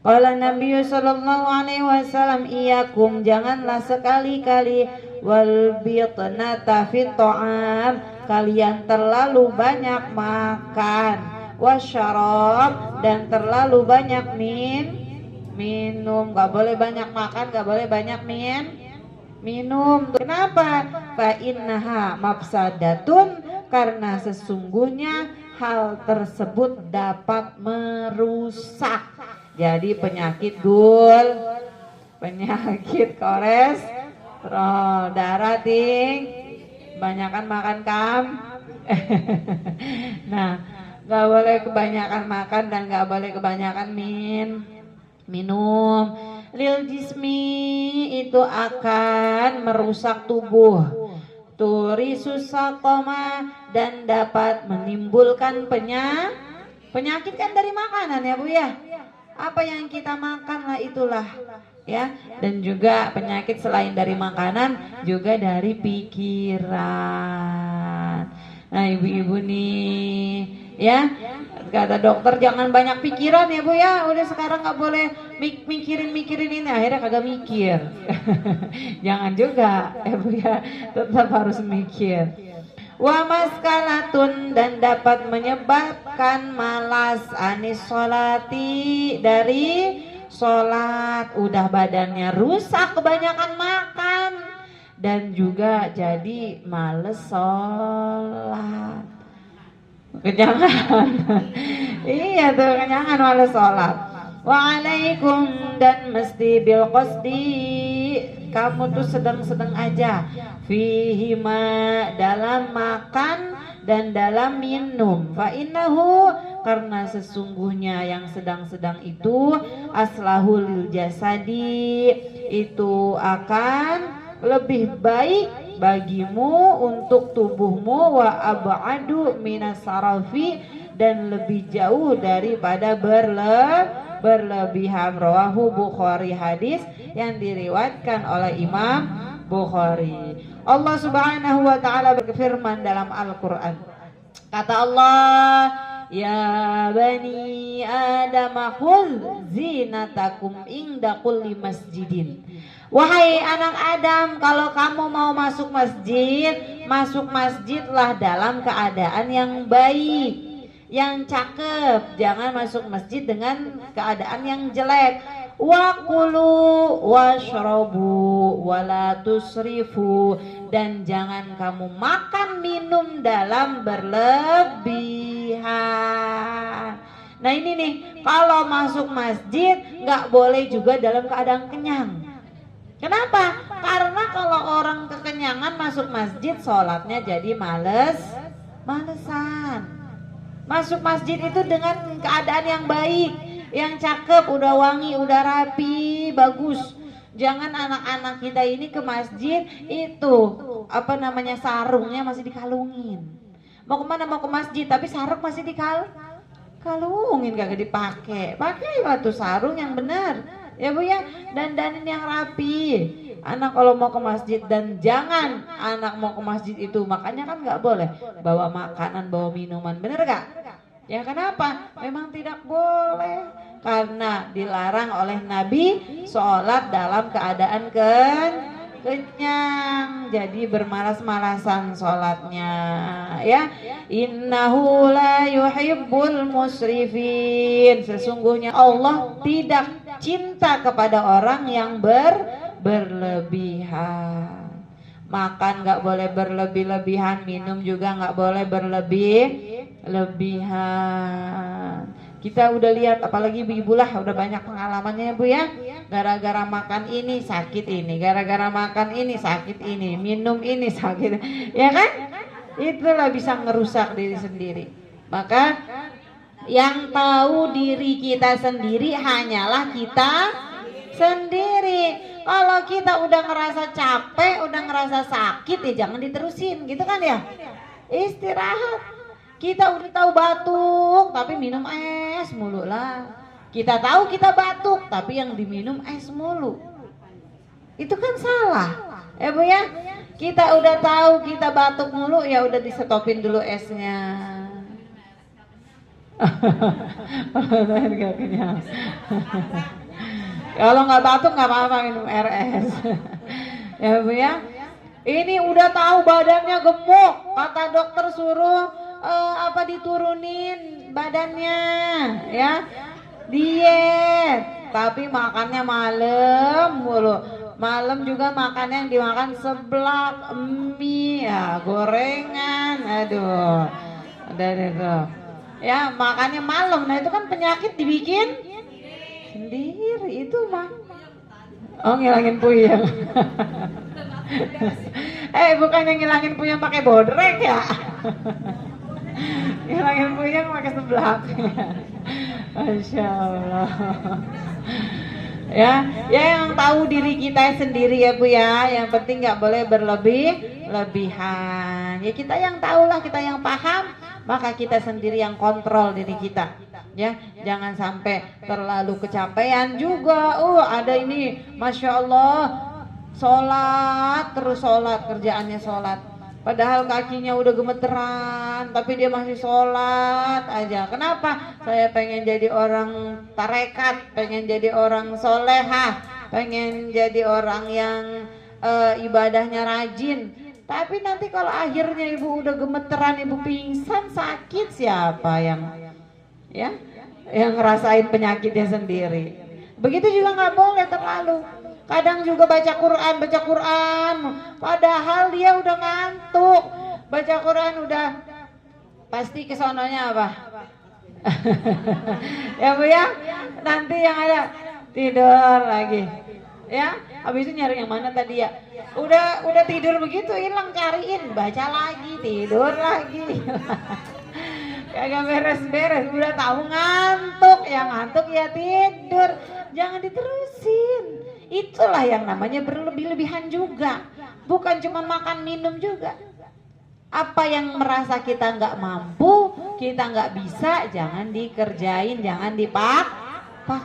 Qala Nabi sallallahu alaihi wasallam, iyakum, janganlah sekali-kali, wal bitnata fit ta'am, kalian terlalu banyak makan, wasyarab, dan terlalu banyak minum. Gak boleh banyak makan, gak boleh banyak minum. Kenapa? Fa innaha mafsadatun, karena sesungguhnya hal tersebut dapat merusak. Jadi penyakit gul, penyakit kolesterol, darah tinggi, kebanyakan makan Nah, gak boleh kebanyakan makan dan gak boleh kebanyakan minum. Lil jismi, itu akan merusak tubuh. Turisus sakoma, dan dapat menimbulkan penyakit kan dari makanan ya Bu ya. Apa yang kita makan lah itulah ya. Dan juga penyakit selain dari makanan juga dari pikiran. Nah ibu-ibu nih ya, kata dokter jangan banyak pikiran ya Bu ya. Udah sekarang gak boleh mikirin ini, akhirnya kagak mikir. Jangan juga ya Bu ya, tetap harus mikir. Wa maskalatun, dan dapat menyebabkan malas anis sholati, dari sholat. Udah badannya rusak kebanyakan makan, dan juga jadi males sholat. Kenyangan. Iya tuh, kenyangan males sholat. Wa alaikum, dan mesti bil qasdi, kamu tuh sedang-sedang aja, fihima, dalam makan dan dalam minum. Fa innahu, karena sesungguhnya yang sedang-sedang itu, aslahul jasadi, itu akan lebih baik bagimu untuk tubuhmu, wa ab'adu minas sarafi, dan lebih jauh daripada berlebihan. Rawahu Bukhari, hadis yang diriwayatkan oleh Imam Bukhari. Allah Subhanahu wa taala berfirman dalam Al-Qur'an. Kata Allah, ya bani Adam khudh zinatakum inda kulli masjidin. Wahai anak Adam, kalau kamu mau masuk masjidlah dalam keadaan yang baik, yang cakep. Jangan masuk masjid dengan keadaan yang jelek. Wa kulu washrabu wala tusrifu, dan jangan kamu makan minum dalam berlebihan. Nah ini nih, kalau masuk masjid nggak boleh juga dalam keadaan kenyang. Kenapa? Karena kalau orang kekenyangan masuk masjid, sholatnya jadi malesan. Masuk masjid itu dengan keadaan yang baik, yang cakep, udah wangi, udah rapi, bagus. Jangan anak-anak kita ini ke masjid itu sarungnya masih dikalungin. Mau kemana? Mau ke masjid tapi sarung masih dikalungin, kagak dipakai. Pakailah tuh sarung yang benar. Ya Bu ya, dandanin yang rapi. Anak kalau mau ke masjid, dan jangan anak mau ke masjid itu, makanya kan nggak boleh bawa makanan, bawa minuman, bener gak? Ya kenapa? Memang tidak boleh, karena dilarang oleh Nabi sholat dalam keadaan kenyang, jadi bermalas-malasan sholatnya ya. Innahu la yuhibbul musrifin, sesungguhnya Allah tidak cinta kepada orang yang berlebihan. Makan gak boleh berlebih-lebihan, minum juga gak boleh berlebih-lebihan. Kita udah lihat, apalagi ibu-ibu lah, udah banyak pengalamannya ya Bu ya. Gara-gara makan ini sakit ini, gara-gara makan ini sakit ini, minum ini sakit, ya kan? Itulah bisa ngerusak diri sendiri. Maka yang tahu diri kita sendiri hanyalah kita sendiri. Kalau kita udah ngerasa capek, udah ngerasa sakit, ya jangan diterusin, gitu kan ya? Istirahat. Kita udah tahu batuk, tapi minum es mulu lah. Kita tahu kita batuk, tapi yang diminum es mulu. Itu kan salah, ya Bu ya? Kita udah tahu kita batuk mulu, ya udah disetopin dulu esnya. Nggak kenyang. Kalau nggak batuk nggak apa-apa minum RS. Ya Bu ya. Ini udah tahu badannya gemuk, kata dokter suruh diturunin badannya, ya diet. Tapi makannya malam mulu. Malam juga makannya yang dimakan seblak, mie, ya gorengan, aduh, udah itu. Ya makannya malam, nah itu kan penyakit dibikin sendiri itu mah. Oh ngilangin puyeng. Bukan yang ngilangin puyeng pakai bodrek ya. Ngilangin puyeng pakai seblak. Masya Allah. Ya yang tahu diri kita sendiri ya Bu ya. Yang penting nggak boleh berlebihan. Ya kita yang tahulah, kita yang paham, maka kita sendiri yang kontrol diri kita. Ya, jangan sampai terlalu kecapean juga. Ada ini, Masya Allah, sholat terus sholat, kerjaannya sholat. Padahal kakinya udah gemeteran, tapi dia masih sholat aja. Kenapa? Saya pengen jadi orang tarekat, pengen jadi orang solehah, pengen jadi orang yang ibadahnya rajin. Tapi nanti kalau akhirnya ibu udah gemeteran, ibu pingsan, sakit, siapa yang ngerasain penyakitnya sendiri? Begitu juga nggak boleh terlalu. Kadang juga baca Quran, padahal dia udah ngantuk. Baca Quran udah pasti kesononya apa? Ya Bu ya, nanti yang ada tidur lagi. Ya, habis itu nyari yang mana tadi ya? Udah tidur begitu hilang, cariin, baca lagi, tidur lagi. Kagak beres-beres, udah tahu ngantuk, yang ngantuk ya tidur, jangan diterusin. Itulah yang namanya berlebih-lebihan juga, bukan cuma makan minum juga. Apa yang merasa kita nggak mampu, kita nggak bisa, jangan dikerjain, jangan dipaksain.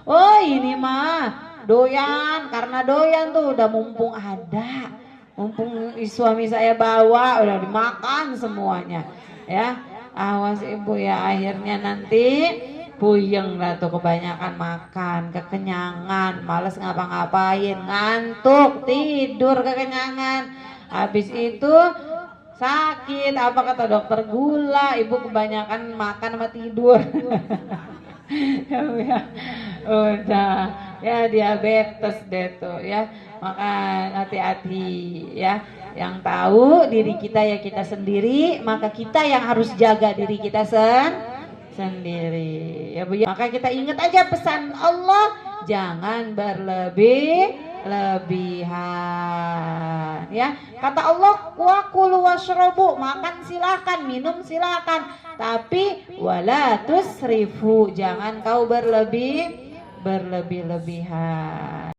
Oh ini mah doyan, karena doyan tuh udah mumpung ada. Mumpung suami saya bawa, udah dimakan semuanya. Ya, awas ibu ya, akhirnya nanti puyeng lah tuh, kebanyakan makan, kekenyangan, males ngapa-ngapain, ngantuk, tidur kekenyangan. Habis itu sakit, apa kata dokter, gula, ibu kebanyakan makan sama tidur. Ya, udah ya diabetes deh tuh ya. Maka hati-hati ya, yang tahu diri kita ya kita sendiri, maka kita yang harus jaga diri kita sendiri ya Bu ya. Maka kita ingat aja pesan Allah, jangan berlebihan ya. Kata Allah, wa kulu washrabu, makan silakan, minum silakan, tapi wala tusrifu, jangan kau berlebihan.